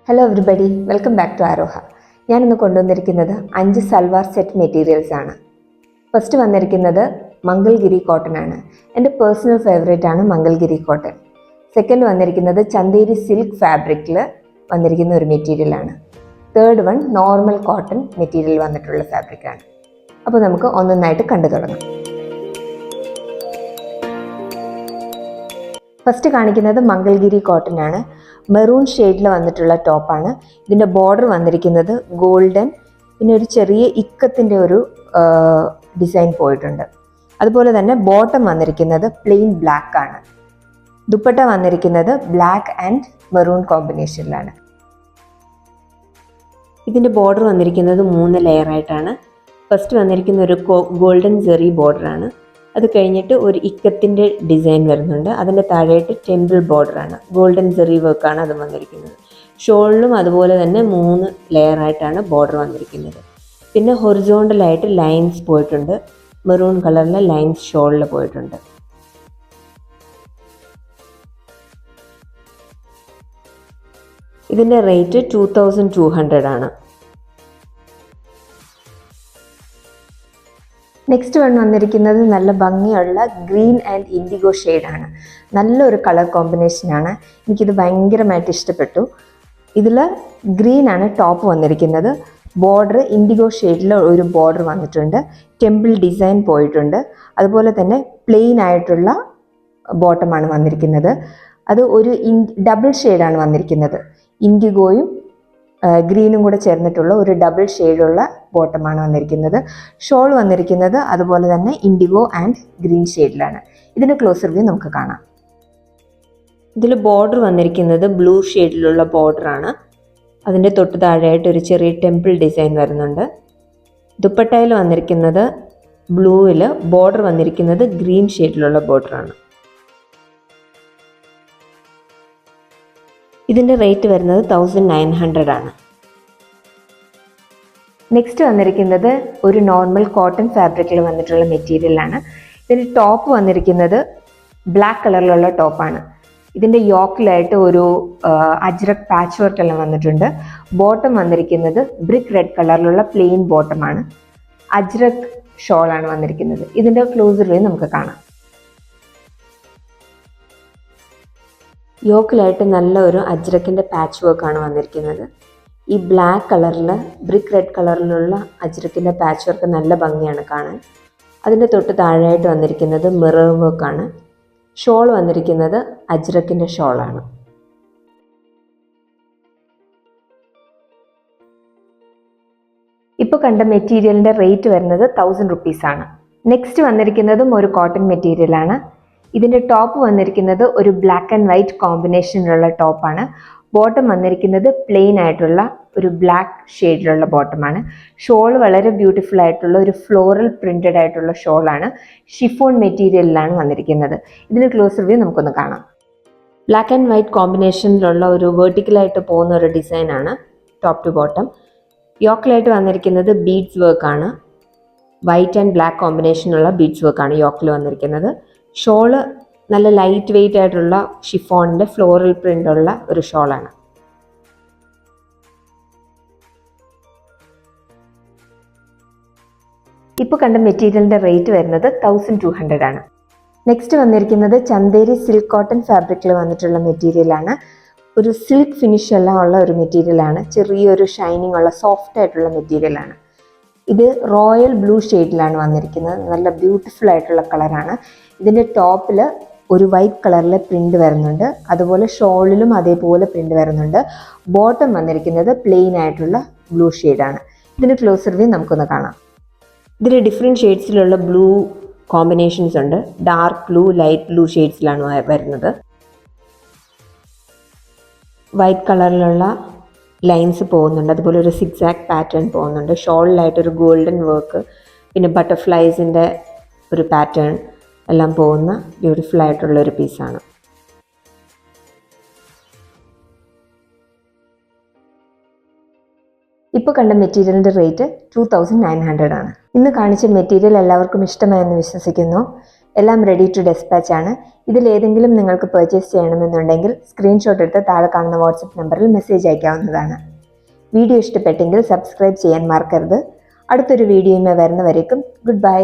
Hello everybody, welcome back to Aaroha. ഞാനിന്ന് കൊണ്ടുവന്നിരിക്കുന്നത് 5 salwar set materials ആണ്. ഫസ്റ്റ് വന്നിരിക്കുന്നത് മംഗൾഗിരി കോട്ടൺ ആണ്. എൻ്റെ പേഴ്സണൽ ഫേവറേറ്റ് ആണ് മംഗൾഗിരി കോട്ടൺ. സെക്കൻഡ് വന്നിരിക്കുന്നത് ചന്തേരി സിൽക്ക് ഫാബ്രിക്കിൽ വന്നിരിക്കുന്ന ഒരു മെറ്റീരിയലാണ്. Third one normal cotton material വന്നിട്ടുള്ള ഫാബ്രിക്കാണ്. അപ്പോൾ നമുക്ക് ഒന്നൊന്നായിട്ട് കണ്ടു തുടങ്ങാം. ഫസ്റ്റ് കാണിക്കുന്നത് മംഗൾഗിരി കോട്ടൺ ആണ്. മെറൂൺ ഷെയ്ഡിൽ വന്നിട്ടുള്ള ടോപ്പാണ്. ഇതിൻ്റെ ബോർഡർ വന്നിരിക്കുന്നത് ഗോൾഡൻ, പിന്നെ ഒരു ചെറിയ ഇക്കത്തിൻ്റെ ഒരു ഡിസൈൻ പോയിട്ടുണ്ട്. അതുപോലെ തന്നെ ബോട്ടം വന്നിരിക്കുന്നത് പ്ലെയിൻ ബ്ലാക്ക് ആണ്. ദുപ്പട്ട വന്നിരിക്കുന്നത് ബ്ലാക്ക് ആൻഡ് മെറൂൺ കോമ്പിനേഷനിലാണ്. ഇതിൻ്റെ ബോർഡർ വന്നിരിക്കുന്നത് 3 ലെയർ ആയിട്ടാണ്. ഫസ്റ്റ് വന്നിരിക്കുന്ന ഒരു ഗോൾഡൻ സെറി ബോർഡറാണ്. അത് കഴിഞ്ഞിട്ട് ഒരു ഇക്കത്തിൻ്റെ ഡിസൈൻ വരുന്നുണ്ട്. അതിൻ്റെ താഴെയായിട്ട് ടെമ്പിൾ ബോർഡറാണ്, ഗോൾഡൻ സെറി വർക്കാണ് അത് വന്നിരിക്കുന്നത്. ഷോളിലും അതുപോലെ തന്നെ 3 ലെയർ ആയിട്ടാണ് ബോർഡർ വന്നിരിക്കുന്നത്. പിന്നെ ഹൊറിസോണ്ടലായിട്ട് ലൈൻസ് പോയിട്ടുണ്ട്, മെറൂൺ കളറിലെ ലൈൻസ് ഷോളിൽ പോയിട്ടുണ്ട്. ഇതിൻ്റെ റേറ്റ് 2200 ആണ്. നെക്സ്റ്റ് വന്നിരിക്കുന്നത് നല്ല ഭംഗിയുള്ള ഗ്രീൻ ആൻഡ് ഇൻഡിഗോ ഷെയ്ഡാണ്. നല്ലൊരു കളർ കോമ്പിനേഷനാണ്. എനിക്കിത് ഭയങ്കരമായിട്ട് ഇഷ്ടപ്പെട്ടു. ഇതിൽ ഗ്രീൻ ആണ് ടോപ്പ് വന്നിരിക്കുന്നത്. ബോർഡർ ഇൻഡിഗോ ഷെയ്ഡിൽ ഒരു ബോർഡർ വന്നിട്ടുണ്ട്. ടെമ്പിൾ ഡിസൈൻ പോയിട്ടുണ്ട്. അതുപോലെ തന്നെ പ്ലെയിൻ ആയിട്ടുള്ള ബോട്ടമാണ് വന്നിരിക്കുന്നത്. അത് ഒരു ഡബിൾ ഷെയ്ഡാണ് വന്നിരിക്കുന്നത്. ഇൻഡിഗോയും ഗ്രീനും കൂടെ ചേർന്നിട്ടുള്ള ഒരു ഡബിൾ ഷെയ്ഡുള്ള ബോട്ടമാണ് വന്നിരിക്കുന്നത്. ഷോൾ വന്നിരിക്കുന്നത് അതുപോലെ തന്നെ ഇൻഡിഗോ ആൻഡ് ഗ്രീൻ ഷെയ്ഡിലാണ്. ഇതിൻ്റെ ക്ലോസർ വ്യൂ നമുക്ക് കാണാം. ഇതിൽ ബോർഡർ വന്നിരിക്കുന്നത് ബ്ലൂ ഷെയ്ഡിലുള്ള ബോർഡറാണ്. അതിൻ്റെ തൊട്ട് താഴെയായിട്ട് ഒരു ചെറിയ ടെമ്പിൾ ഡിസൈൻ വരുന്നുണ്ട്. ദുപ്പട്ടയിൽ വന്നിരിക്കുന്നത് ബ്ലൂവിൽ, ബോർഡർ വന്നിരിക്കുന്നത് ഗ്രീൻ ഷെയ്ഡിലുള്ള ബോർഡറാണ്. ഇതിൻ്റെ റേറ്റ് വരുന്നത് 1900 ആണ്. നെക്സ്റ്റ് വന്നിരിക്കുന്നത് ഒരു നോർമൽ കോട്ടൺ ഫാബ്രിക്കിൽ വന്നിട്ടുള്ള മെറ്റീരിയലാണ്. ഇതിൻ്റെ ടോപ്പ് വന്നിരിക്കുന്നത് ബ്ലാക്ക് കളറിലുള്ള ടോപ്പാണ്. ഇതിൻ്റെ യോക്കിലായിട്ട് ഒരു അജ്രക് പാച്ച് വർക്ക് എല്ലാം വന്നിട്ടുണ്ട്. ബോട്ടം വന്നിരിക്കുന്നത് ബ്രിക്ക് റെഡ് കളറിലുള്ള പ്ലെയിൻ ബോട്ടമാണ്. അജ്രക് ഷോളാണ് വന്നിരിക്കുന്നത്. ഇതിൻ്റെ ക്ലോസർ വ്യൂ നമുക്ക് കാണാം. യോക്കിലായിട്ട് നല്ല ഒരു അജ്രക്കിൻ്റെ പാച്ച് വർക്കാണ് വന്നിരിക്കുന്നത്. ഈ ബ്ലാക്ക് കളറിൽ ബ്രിക്ക് റെഡ് കളറിലുള്ള അജ്രക്കിൻ്റെ പാച്ച് വർക്ക് നല്ല ഭംഗിയാണ് കാണാൻ. അതിൻ്റെ തൊട്ട് താഴെയായിട്ട് വന്നിരിക്കുന്നത് മിറർ വർക്കാണ്. ഷോൾ വന്നിരിക്കുന്നത് അജ്രക്കിൻ്റെ ഷോളാണ്. ഇപ്പോൾ കണ്ട മെറ്റീരിയലിൻ്റെ റേറ്റ് വരുന്നത് 1000 റുപ്പീസാണ്. നെക്സ്റ്റ് വന്നിരിക്കുന്നതും ഒരു കോട്ടൺ മെറ്റീരിയലാണ്. ഇതിൻ്റെ ടോപ്പ് വന്നിരിക്കുന്നത് ഒരു ബ്ലാക്ക് ആൻഡ് വൈറ്റ് കോമ്പിനേഷനിലുള്ള ടോപ്പാണ്. ബോട്ടം വന്നിരിക്കുന്നത് പ്ലെയിൻ ആയിട്ടുള്ള ഒരു ബ്ലാക്ക് ഷെയ്ഡിലുള്ള ബോട്ടമാണ്. ഷോൾ വളരെ ബ്യൂട്ടിഫുൾ ആയിട്ടുള്ള ഒരു ഫ്ലോറൽ പ്രിന്റഡ് ആയിട്ടുള്ള ഷോളാണ്. ഷിഫോൺ മെറ്റീരിയലിലാണ് വന്നിരിക്കുന്നത്. ഇതിന് ക്ലോസർ വ്യൂ നമുക്കൊന്ന് കാണാം. ബ്ലാക്ക് ആൻഡ് വൈറ്റ് കോമ്പിനേഷനിലുള്ള ഒരു വെർട്ടിക്കലായിട്ട് പോകുന്ന ഒരു ഡിസൈനാണ് ടോപ്പ് ടു ബോട്ടം. യോക്കിലായിട്ട് വന്നിരിക്കുന്നത് ബീഡ്സ് വർക്കാണ്. വൈറ്റ് ആൻഡ് ബ്ലാക്ക് കോമ്പിനേഷനുള്ള ബീഡ്സ് വർക്കാണ് യോക്കിൽ വന്നിരിക്കുന്നത്. ഷോള് നല്ല ലൈറ്റ് വെയ്റ്റ് ആയിട്ടുള്ള ഷിഫോണിൻ്റെ ഫ്ലോറൽ പ്രിൻ്റ് ഉള്ള ഒരു ഷോളാണ്. ഇപ്പോൾ കണ്ട മെറ്റീരിയലിൻ്റെ റേറ്റ് വരുന്നത് 1200 ആണ്. നെക്സ്റ്റ് വന്നിരിക്കുന്നത് ചന്തേരി സിൽക്ക് കോട്ടൺ ഫാബ്രിക്കിൽ വന്നിട്ടുള്ള മെറ്റീരിയലാണ്. ഒരു സിൽക്ക് ഫിനിഷ് എല്ലാം ഉള്ള ഒരു മെറ്റീരിയലാണ്. ചെറിയൊരു ഷൈനിങ് ഉള്ള സോഫ്റ്റ് ആയിട്ടുള്ള മെറ്റീരിയലാണ്. ഇത് റോയൽ ബ്ലൂ ഷെയ്ഡിലാണ് വന്നിരിക്കുന്നത്. നല്ല ബ്യൂട്ടിഫുൾ ആയിട്ടുള്ള കളറാണ്. ഇതിൻ്റെ ടോപ്പിൽ ഒരു വൈറ്റ് കളറിലെ പ്രിൻ്റ് വരുന്നുണ്ട്. അതുപോലെ ഷോളിലും അതേപോലെ പ്രിൻ്റ് വരുന്നുണ്ട്. ബോട്ടം വന്നിരിക്കുന്നത് പ്ലെയിൻ ആയിട്ടുള്ള ബ്ലൂ ഷെയ്ഡാണ്. ഇതിൻ്റെ ക്ലോസർ വ്യൂ നമുക്കൊന്ന് കാണാം. ഇതിൽ ഡിഫറെൻറ്റ് ഷെയ്ഡ്സിലുള്ള ബ്ലൂ കോമ്പിനേഷൻസ് ഉണ്ട്. ഡാർക്ക് ബ്ലൂ, ലൈറ്റ് ബ്ലൂ ഷെയ്ഡ്സിലാണ് വരുന്നത്. വൈറ്റ് കളറിലുള്ള ലൈൻസ് പോകുന്നുണ്ട്. അതുപോലെ ഒരു സിക്സാക്ക് പാറ്റേൺ പോകുന്നുണ്ട്. ഷോളിലായിട്ടൊരു ഗോൾഡൻ വർക്ക്, പിന്നെ ബട്ടർഫ്ലൈസിൻ്റെ ഒരു പാറ്റേൺ എല്ലാം പോകുന്ന ബ്യൂട്ടിഫുൾ ആയിട്ടുള്ളൊരു പീസാണ്. ഇപ്പോൾ കണ്ട മെറ്റീരിയലിൻ്റെ റേറ്റ് 2900 ആണ്. ഇന്ന് കാണിച്ച മെറ്റീരിയൽ എല്ലാവർക്കും ഇഷ്ടമായെന്ന് വിശ്വസിക്കുന്നു. എല്ലാം റെഡി ടു ഡെസ്പാച്ച് ആണ്. ഇതിലേതെങ്കിലും നിങ്ങൾക്ക് പർച്ചേസ് ചെയ്യണമെന്നുണ്ടെങ്കിൽ സ്ക്രീൻഷോട്ട് എടുത്ത് താഴെ കാണുന്ന വാട്സപ്പ് നമ്പറിൽ മെസ്സേജ് അയക്കാവുന്നതാണ്. വീഡിയോ ഇഷ്ടപ്പെട്ടെങ്കിൽ സബ്സ്ക്രൈബ് ചെയ്യാൻ മറക്കരുത്. അടുത്തൊരു വീഡിയോയുമായി വരുന്നവരേക്കും ഗുഡ് ബൈ.